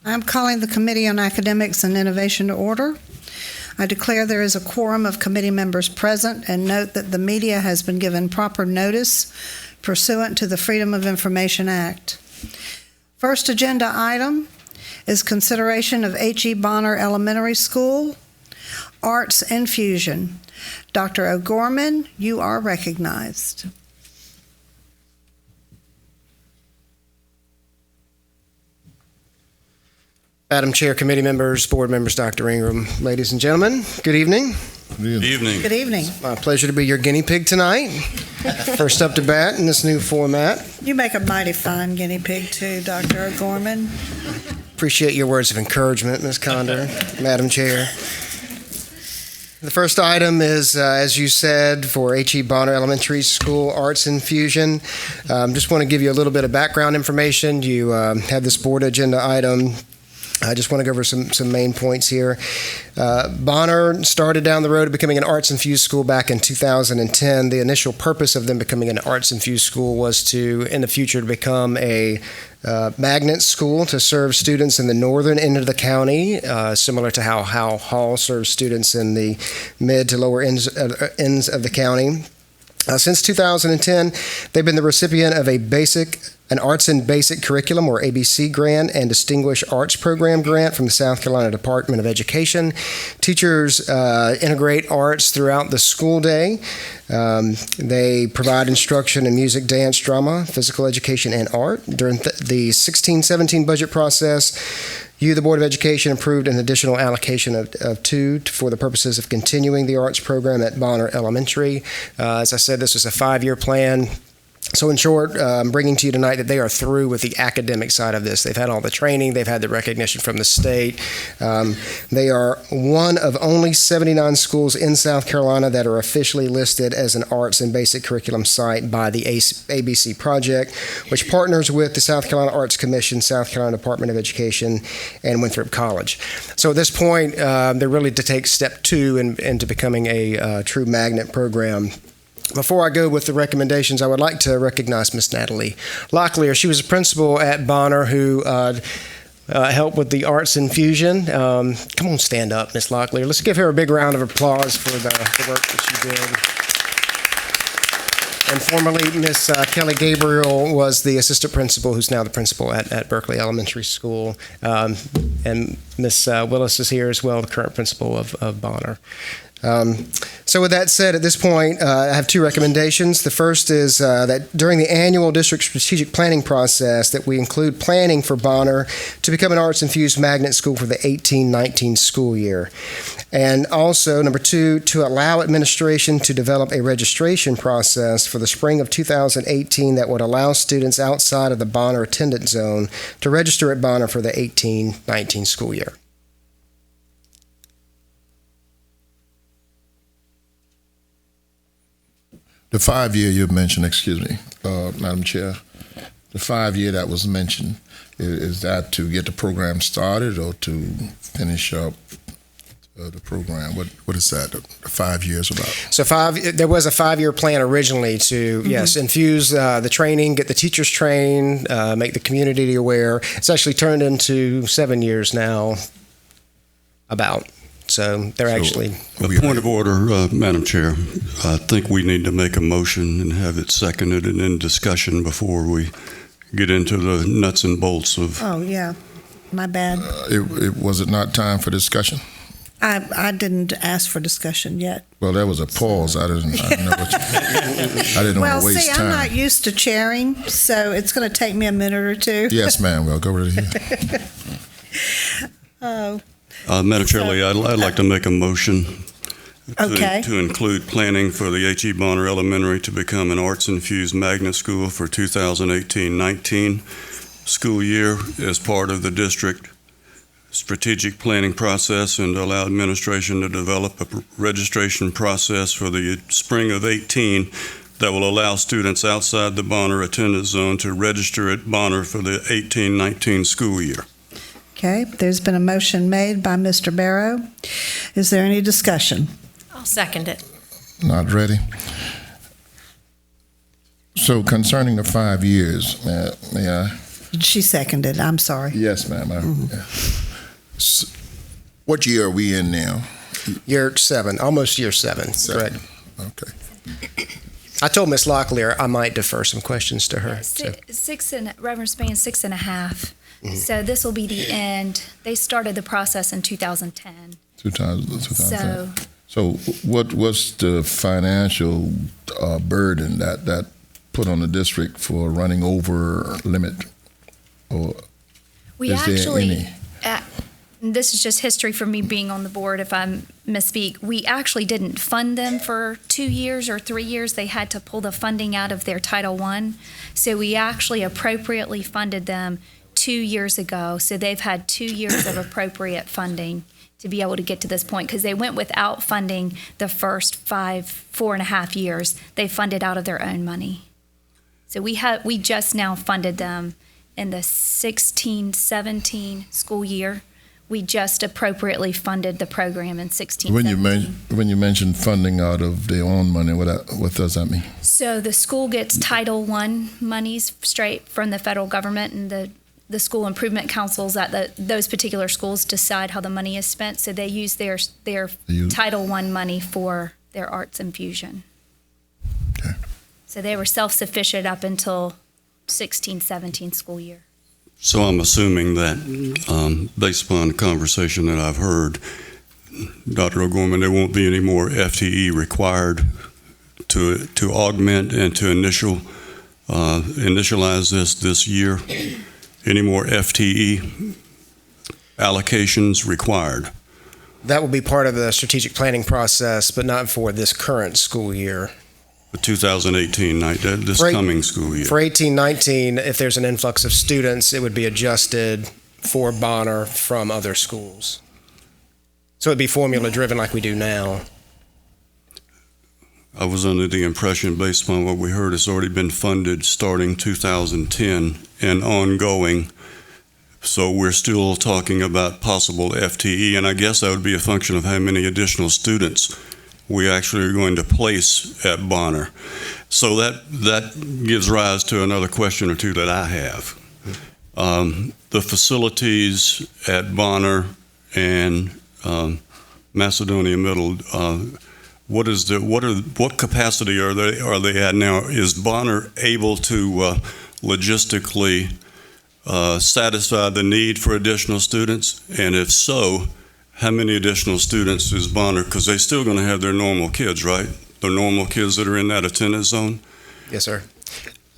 I'm calling the Committee on Academics and Innovation to order. I declare there is a quorum of committee members present and note that the media has been given proper notice pursuant to the Freedom of Information Act. First agenda item is consideration of H.E. Bonner Elementary School Arts Infusion. Dr. O'Gorman, you are recognized. Madam Chair, committee members, board members, Dr. Ingram, ladies and gentlemen, good evening. Good evening. Good evening. My pleasure to be your guinea pig tonight. First up to bat in this new format. You make a mighty fine guinea pig too, Dr. O'Gorman. Appreciate your words of encouragement, Ms. Condor, Madam Chair. The first item is, as you said, for H.E. Bonner Elementary School Arts Infusion. Just want to give you a little bit of background information. You have this board agenda item. I just want to go over some main points here. Bonner started down the road of becoming an arts-infused school back in 2010. The initial purpose of them becoming an arts-infused school was to, in the future, to become a magnet school to serve students in the northern end of the county, similar to how Hall serves students in the mid to lower ends of the county. Since 2010, they've been the recipient of an Arts and Basic Curriculum, or ABC grant, and Distinguished Arts Program grant from the South Carolina Department of Education. Teachers integrate arts throughout the school day. They provide instruction in music, dance, drama, physical education, and art. During the 16-17 budget process, the Board of Education approved an additional allocation of $2 for the purposes of continuing the arts program at Bonner Elementary. As I said, this was a 5-year plan. So in short, I'm bringing to you tonight that they are through with the academic side of this. They've had all the training. They've had the recognition from the state. They are one of only 79 schools in South Carolina that are officially listed as an arts and basic curriculum site by the ABC Project, which partners with the South Carolina Arts Commission, South Carolina Department of Education, and Winthrop College. So at this point, they're really to take step 2 into becoming a true magnet program. Before I go with the recommendations, I would like to recognize Miss Natalie Locklear. She was a principal at Bonner who helped with the arts infusion. Come on, stand up, Miss Locklear. Let's give her a big round of applause for the work that she did. And formerly, Miss Kelly Gabriel was the assistant principal, who's now the principal at Berkeley Elementary School. And Miss Willis is here as well, the current principal of Bonner. So with that said, at this point, I have 2 recommendations. The first is that during the annual district strategic planning process that we include planning for Bonner to become an arts-infused magnet school for the 18-19 school year. And also, number 2, to allow administration to develop a registration process for the spring of 2018 that would allow students outside of the Bonner attendance zone to register at Bonner for the 18-19 school year. The 5-year you mentioned, Madam Chair, the 5-year that was mentioned, is that to get the program started or to finish up the program? What is that, the 5 years about? So there was a 5-year plan originally to, yes, infuse the training, get the teachers trained, make the community aware. It's actually turned into 7 years now, about. So they're actually... A point of order, Madam Chair. I think we need to make a motion and have it seconded and in discussion before we get into the nuts and bolts of... Oh, yeah. My bad. Was it not time for discussion? I didn't ask for discussion yet. Well, there was a pause. I didn't know what I didn't want to waste time. I'm not used to chairing, so it's going to take me a minute or 2. Yes, ma'am. We'll go right ahead. Oh. Madam Chair, I'd like to make a motion Okay. to include planning for the H.E. Bonner Elementary to become an arts-infused magnet school for 2018-19 school year as part of the district strategic planning process, and to allow administration to develop a registration process for the spring of 18 that will allow students outside the Bonner attendance zone to register at Bonner for the 18-19 school year. Okay, there's been a motion made by Mr. Barrow. Is there any discussion? I'll second it. Not ready. So concerning the 5 years, may I She seconded. I'm sorry. Yes, ma'am. What year are we in now? Year 7, almost year 7, correct. Okay. I told Ms. Locklear I might defer some questions to her. so. Reverend Spain, 6.5. So this will be the end. They started the process in 2010. 2010. So what was the financial burden that put on the district for running over limit? Or We is there actually, any? This is just history from me being on the board, if I misspeak. We actually didn't fund them for 2 years or 3 years. They had to pull the funding out of their Title I. So we actually appropriately funded them 2 years ago. So they've had 2 years of appropriate funding to be able to get to this point, because they went without funding the first 4.5 years. They funded out of their own money. So we just now funded them in the 16-17 school year. We just appropriately funded the program in 16-17. When you mention funding out of their own money, what does that mean? So the school gets Title I monies straight from the federal government, and the school improvement councils at those particular schools decide how the money is spent. So they use their Title I money for their arts infusion. Okay. So they were self-sufficient up until 16-17 school year. So I'm assuming that, based upon the conversation that I've heard, Dr. O'Gorman, there won't be any more FTE required to augment and to initialize this year. Any more FTE allocations required? That will be part of the strategic planning process, but not for this current school year. The 2018, this coming school year. For 18-19, if there's an influx of students, it would be adjusted for Bonner from other schools. So it'd be formula driven like we do now. I was under the impression, based upon what we heard, it's already been funded starting 2010 and ongoing. So we're still talking about possible FTE, and I guess that would be a function of how many additional students we actually are going to place at Bonner. So that gives rise to another question or two that I have. The facilities at Bonner and Macedonia Middle, what capacity are they at now? Is Bonner able to logistically satisfy the need for additional students? And if so, how many additional students is Bonner? Because they're still going to have their normal kids, right? The normal kids that are in that attendance zone? Yes, sir.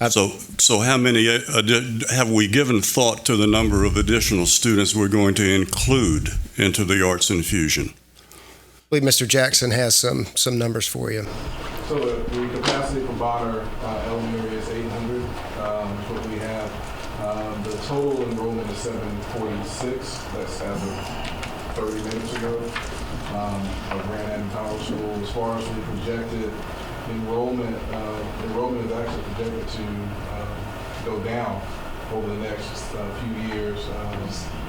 So how many, have we given thought to the number of additional students we're going to include into the arts infusion? I believe Mr. Jackson has some numbers for you. So the capacity for Bonner Elementary is 800, is what we have. The total enrollment is 746. That's as of 30 minutes ago. Of Grand Haven Power School. As far as the projected enrollment is actually projected to go down over the next few years.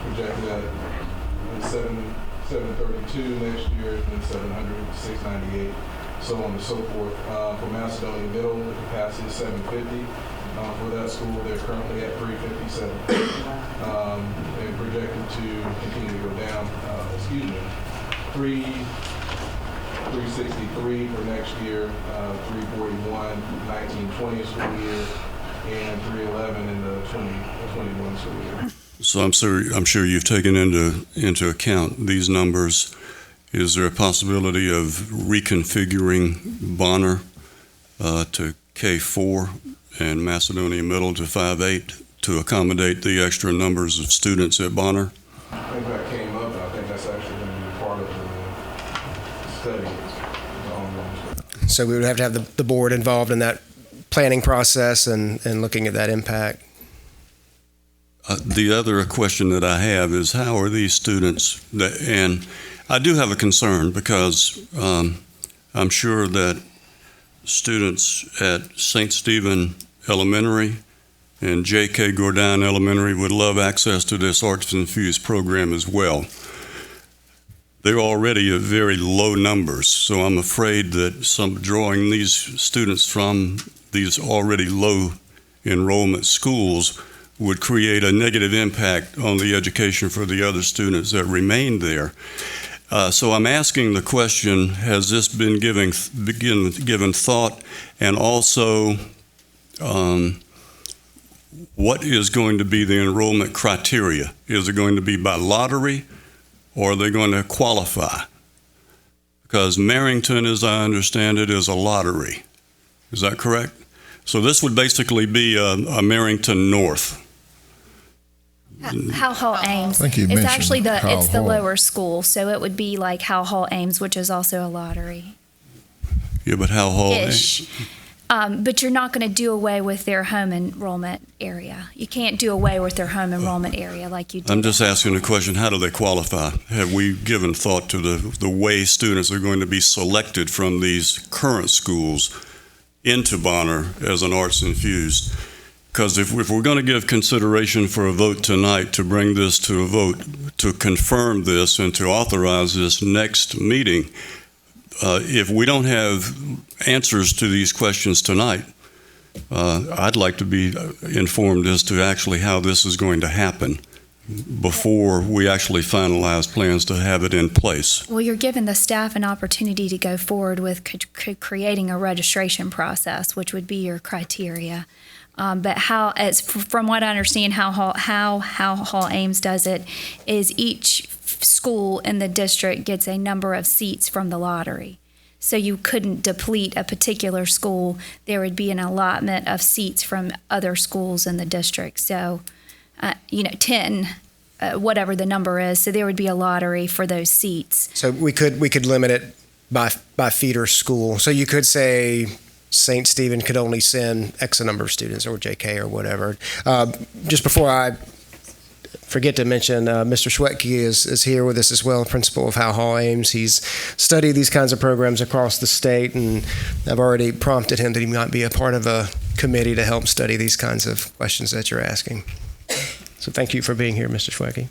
Projected at 732 next year, then 700, 698, so on and so forth. For Macedonia Middle, the capacity is 750. For that school, they're currently at 357, and projected to continue to go down. 363 for next year, 341, 1920 school year, and 311 in the 2021 school year. So I'm sure you've taken into account these numbers. Is there a possibility of reconfiguring Bonner to K4 and Macedonia Middle to 5-8 to accommodate the extra numbers of students at Bonner? I think that came up, and I think that's actually going to be part of the study. So we would have to have the board involved in that planning process and looking at that impact. The other question that I have is, how are these students, and I do have a concern because I'm sure that students at St. Stephen Elementary and J.K. Gordon Elementary would love access to this Arts Infused program as well. They're already at very low numbers, so I'm afraid that drawing these students from these already low enrollment schools would create a negative impact on the education for the other students that remain there. So I'm asking the question, has this been given thought? And also, what is going to be the enrollment criteria? Is it going to be by lottery, or are they going to qualify? Because Marrington, as I understand it, is a lottery. Is that correct? So this would basically be a Marrington North. How Hall Ames. I think you It's mentioned actually Howell it's the Hall. lower school, so it would be like How Hall Ames, which is also a lottery. Yeah, but how Hall? Ish. But you're not going to do away with their home enrollment area. You can't do away with their home enrollment area like you do. I'm just asking the question, how do they qualify? Have we given thought to the way students are going to be selected from these current schools into Bonner as an arts infused? Because if we're going to give consideration for a vote tonight to bring this to a vote, to confirm this and to authorize this next meeting, if we don't have answers to these questions tonight, I'd like to be informed as to actually how this is going to happen before we actually finalize plans to have it in place. Well, you're giving the staff an opportunity to go forward with creating a registration process, which would be your criteria. But from what I understand, how Hall Ames does it is each school in the district gets a number of seats from the lottery. So you couldn't deplete a particular school. There would be an allotment of seats from other schools in the district. So, 10, whatever the number is. So there would be a lottery for those seats. So we could limit it by feeder school. So you could say St. Stephen could only send X number of students, or JK or whatever. Just before I forget to mention, Mr. Schwetke is here with us as well, principal of Howe Hall Ames. He's studied these kinds of programs across the state, and I've already prompted him that he might be a part of a committee to help study these kinds of questions that you're asking. So thank you for being here, Mr. Schwetke.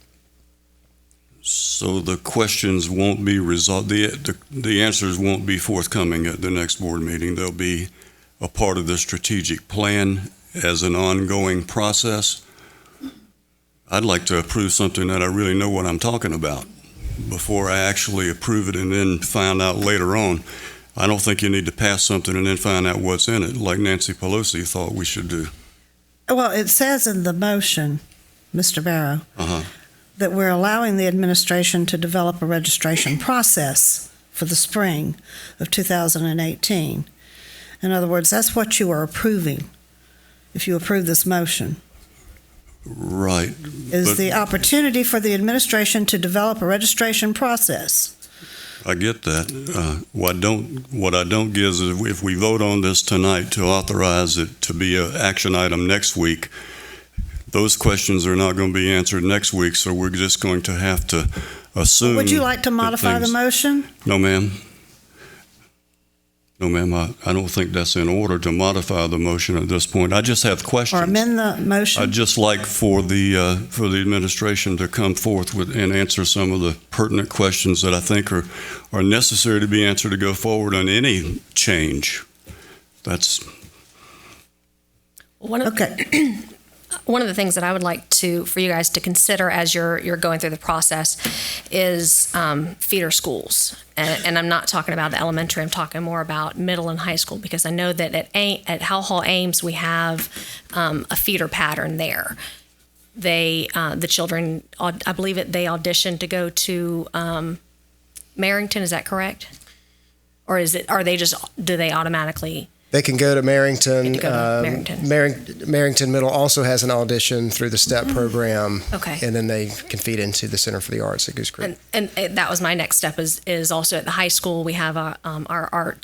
So the questions won't be resolved, the answers won't be forthcoming at the next board meeting. They'll be a part of the strategic plan as an ongoing process. I'd like to approve something that I really know what I'm talking about before I actually approve it and then find out later on. I don't think you need to pass something and then find out what's in it, like Nancy Pelosi thought we should do. Well, it says in the motion, Mr. Barrow, that we're allowing the administration to develop a registration process for the spring of 2018. In other words, that's what you are approving if you approve this motion. Right. Is the opportunity for the administration to develop a registration process. I get that. What I don't get is if we vote on this tonight to authorize it to be an action item next week, those questions are not going to be answered next week, so we're just going to have to assume. Would you like to modify the motion? No, ma'am. No, ma'am. I don't think that's in order to modify the motion at this point. I just have questions. Or amend the motion? I'd just like for the administration to come forth with and answer some of the pertinent questions that I think are necessary to be answered to go forward on any change. That's Okay. One of the things that I would like for you guys to consider as you're going through the process is feeder schools. And I'm not talking about the elementary, I'm talking more about middle and high school, because I know that at Howe Hall Ames we have a feeder pattern there. The children, I believe they auditioned to go to Marrington, is that correct? Or do they automatically? They can go to Marrington. Marrington. Marrington Middle also has an audition through the STEP program. Okay. And then they can feed into the Center for the Arts at Goose Creek. And that was my next step is also at the high school we have our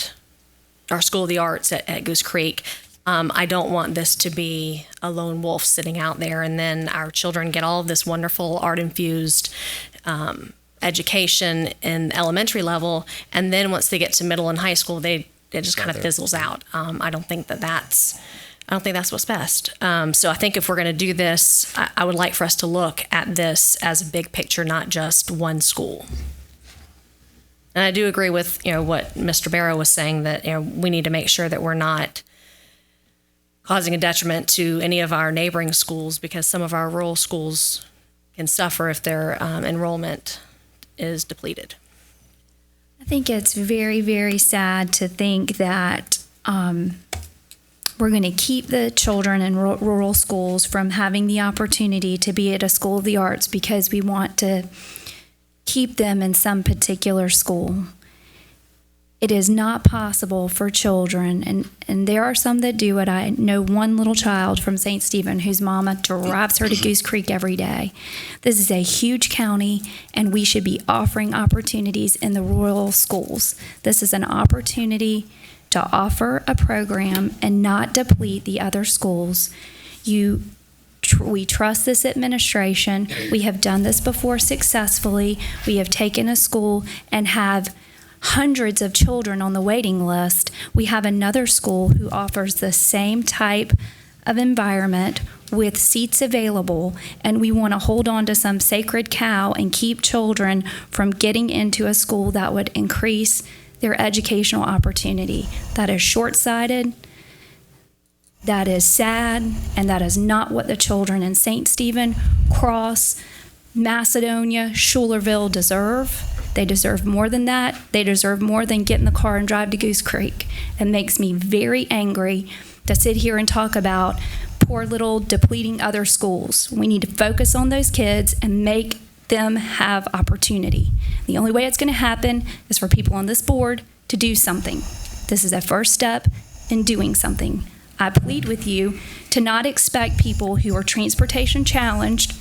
School of the Arts at Goose Creek. I don't want this to be a lone wolf sitting out there, and then our children get all of this wonderful art-infused education in elementary level, and then once they get to middle and high school, it just kind of fizzles out. I don't think that's what's best. So I think if we're going to do this, I would like for us to look at this as a big picture, not just one school. And I do agree with what Mr. Barrow was saying, that we need to make sure that we're not causing a detriment to any of our neighboring schools, because some of our rural schools can suffer if their enrollment is depleted. I think it's very, very sad to think that we're going to keep the children in rural schools from having the opportunity to be at a school of the arts because we want to keep them in some particular school. It is not possible for children, and there are some that do it. I know one little child from St. Stephen whose mama drives her to Goose Creek every day. This is a huge county, and we should be offering opportunities in the rural schools. This is an opportunity to offer a program and not deplete the other schools. We trust this administration. We have done this before successfully. We have taken a school and have hundreds of children on the waiting list. We have another school who offers the same type of environment with seats available, and we want to hold on to some sacred cow and keep children from getting into a school that would increase their educational opportunity. That is short-sighted, that is sad, and that is not what the children in St. Stephen, Cross, Macedonia, Schulerville deserve. They deserve more than that. They deserve more than get in the car and drive to Goose Creek. It makes me very angry to sit here and talk about poor little depleting other schools. We need to focus on those kids and make them have opportunity. The only way it's going to happen is for people on this board to do something. This is a first step in doing something. I plead with you to not expect people who are transportation challenged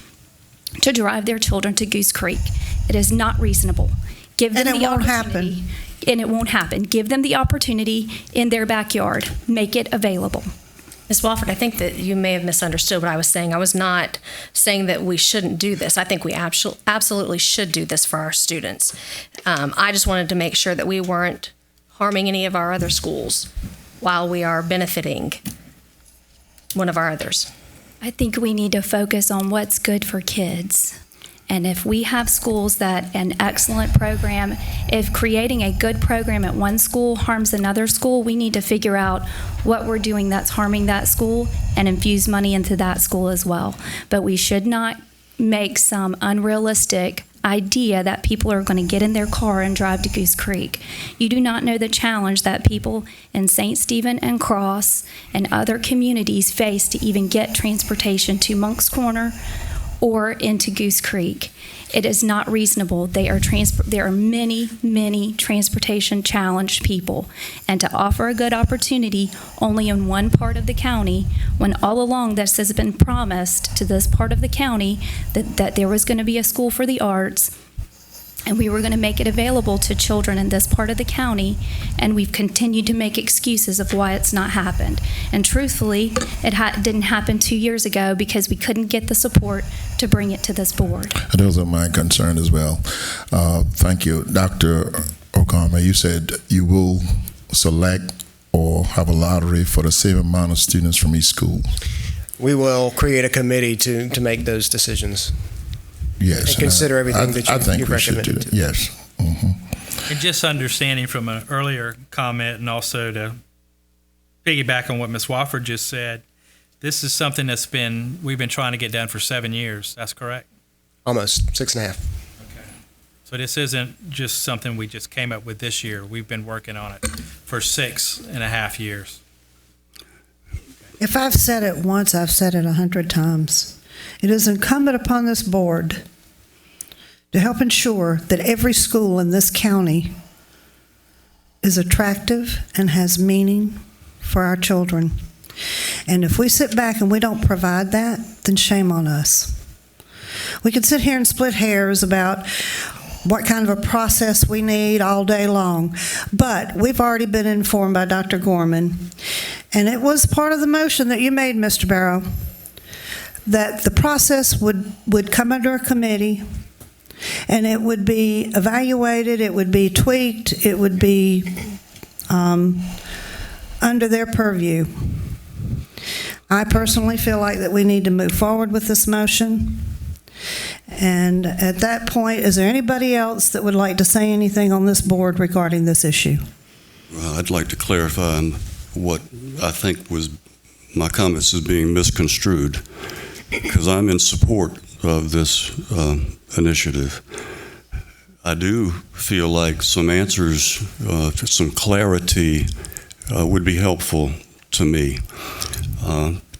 to drive their children to Goose Creek. It is not reasonable. Give them the opportunity. And it won't happen. Give them the opportunity in their backyard. Make it available. Ms. Wofford, I think that you may have misunderstood what I was saying. I was not saying that we shouldn't do this. I think we absolutely should do this for our students. I just wanted to make sure that we weren't harming any of our other schools while we are benefiting one of our others. I think we need to focus on what's good for kids. And if we have schools that an excellent program, if creating a good program at one school harms another school, we need to figure out what we're doing that's harming that school and infuse money into that school as well. But we should not make some unrealistic idea that people are going to get in their car and drive to Goose Creek. You do not know the challenge that people in St. Stephen and Cross and other communities face to even get transportation to Monk's Corner or into Goose Creek. It is not reasonable. There are many, many transportation challenged people, and to offer a good opportunity only in one part of the county, when all along this has been promised to this part of the county that there was going to be a school for the arts, and we were going to make it available to children in this part of the county, and we've continued to make excuses of why it's not happened. And truthfully, it didn't happen 2 years ago because we couldn't get the support to bring it to this board. Those are my concern as well. Thank you. Dr. O'Connor, you said you will select or have a lottery for the same amount of students from each school. We will create a committee to make those decisions. Yes. And consider everything that you've recommended. Yes. Mm-hmm. And just understanding from an earlier comment, and also to piggyback on what Ms. Wofford just said, this is something we've been trying to get done for 7 years. That's correct? Almost 6.5. Okay. So this isn't just something we just came up with this year. We've been working on it for 6.5 years. If I've said it once, I've said it 100 times. It is incumbent upon this board to help ensure that every school in this county is attractive and has meaning for our children. And if we sit back and we don't provide that, then shame on us. We could sit here and split hairs about what kind of a process we need all day long, but we've already been informed by Dr. Gorman, and it was part of the motion that you made, Mr. Barrow, that the process would come under a committee, and it would be evaluated, it would be tweaked, it would be under their purview. I personally feel like that we need to move forward with this motion. And at that point, is there anybody else that would like to say anything on this board regarding this issue? Well, I'd like to clarify what I think was my comments as being misconstrued, because I'm in support of this initiative. I do feel like some answers, some clarity would be helpful to me.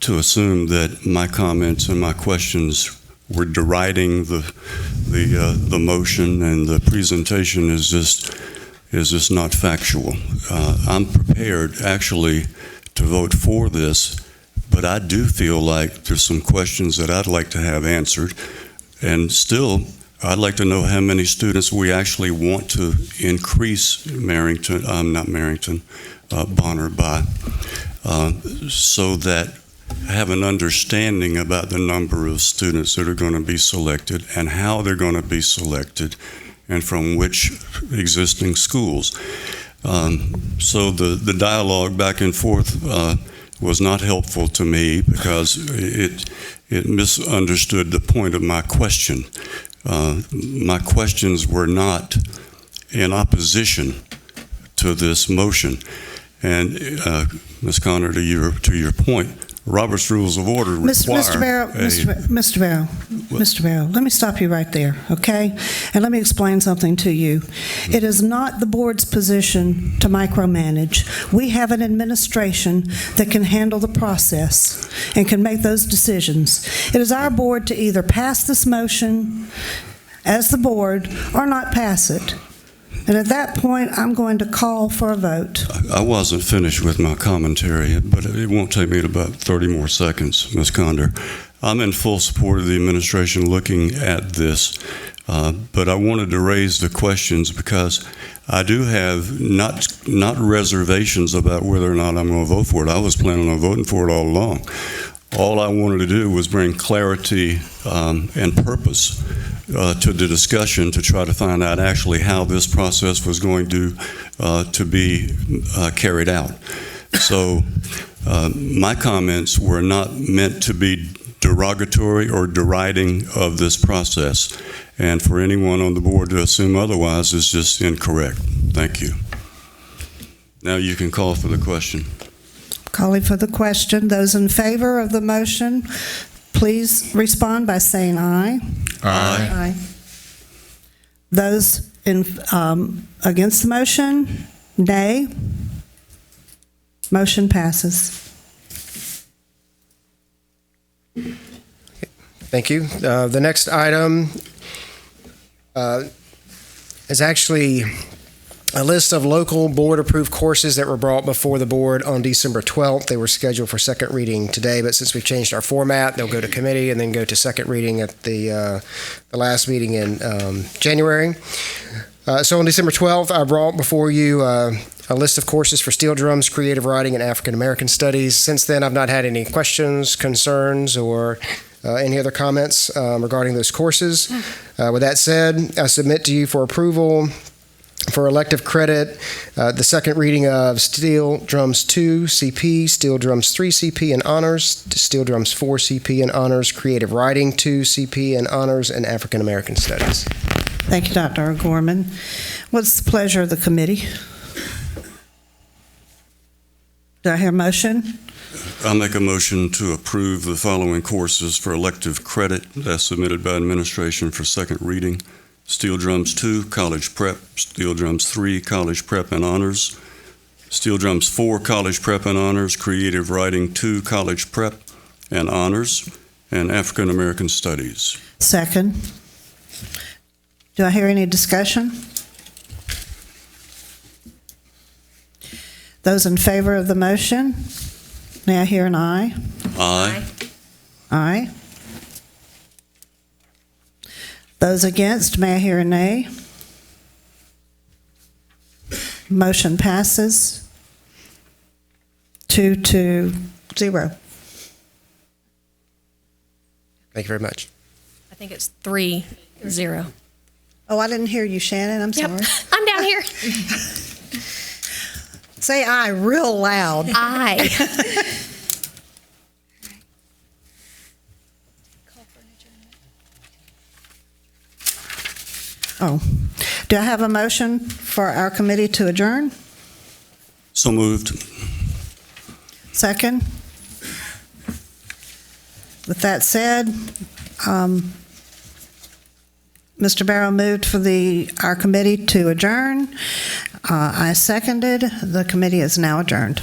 To assume that my comments and my questions were deriding the motion and the presentation is just not factual. I'm prepared actually to vote for this, but I do feel like there's some questions that I'd like to have answered, and still I'd like to know how many students we actually want to increase Bonner by, so that I have an understanding about the number of students that are going to be selected and how they're going to be selected and from which existing schools. So the dialogue back and forth was not helpful to me because it misunderstood the point of my question. My questions were not in opposition to this motion. And Ms. Connor, to your point, Robert's Rules of Order require Mr. Barrow, let me stop you right there, okay? And let me explain something to you. It is not the board's position to micromanage. We have an administration that can handle the process and can make those decisions. It is our board to either pass this motion as the board or not pass it. And at that point, I'm going to call for a vote. I wasn't finished with my commentary, but it won't take me about 30 more seconds, Ms. Conder. I'm in full support of the administration looking at this, but I wanted to raise the questions because I do have not reservations about whether or not I'm going to vote for it. I was planning on voting for it all along. All I wanted to do was bring clarity and purpose to the discussion to try to find out actually how this process was going to be carried out. So my comments were not meant to be derogatory or deriding of this process. And for anyone on the board to assume otherwise is just incorrect. Thank you. Now you can call for the question. Calling for the question. Those in favor of the motion, please respond by saying aye. Aye. Those against the motion, nay. Motion passes. Thank you. The next item is actually a list of local board-approved courses that were brought before the board on December 12th. They were scheduled for second reading today, but since we've changed our format, they'll go to committee and then go to second reading at the last meeting in January. So on December 12th, I brought before you a list of courses for steel drums, creative writing, and African American studies. Since then, I've not had any questions, concerns, or any other comments regarding those courses. With that said, I submit to you for approval for elective credit, the second reading of Steel Drums 2 CP, Steel Drums 3 CP and Honors, Steel Drums 4 CP and Honors, Creative Writing 2 CP and Honors, and African American Studies. Thank you, Dr. O'Gorman. What's the pleasure of the committee? Do I hear a motion? I'll make a motion to approve the following courses for elective credit as submitted by administration for second reading. Steel Drums 2, College Prep, Steel Drums 3, College Prep and Honors, Steel Drums 4, College Prep and Honors, Creative Writing 2, College Prep and Honors, and African American Studies. Second. Do I hear any discussion? Those in favor of the motion, may I hear an aye? Aye. Aye. Those against, may I hear a nay? Motion passes 2-0. Thank you very much. I think it's 3-0. Oh, I didn't hear you, Shannon. I'm sorry. I'm down here. Say aye real loud. Aye. Oh. Do I have a motion for our committee to adjourn? So moved. Second? With that said, Mr. Barrow moved for our committee to adjourn. I seconded. The committee is now adjourned.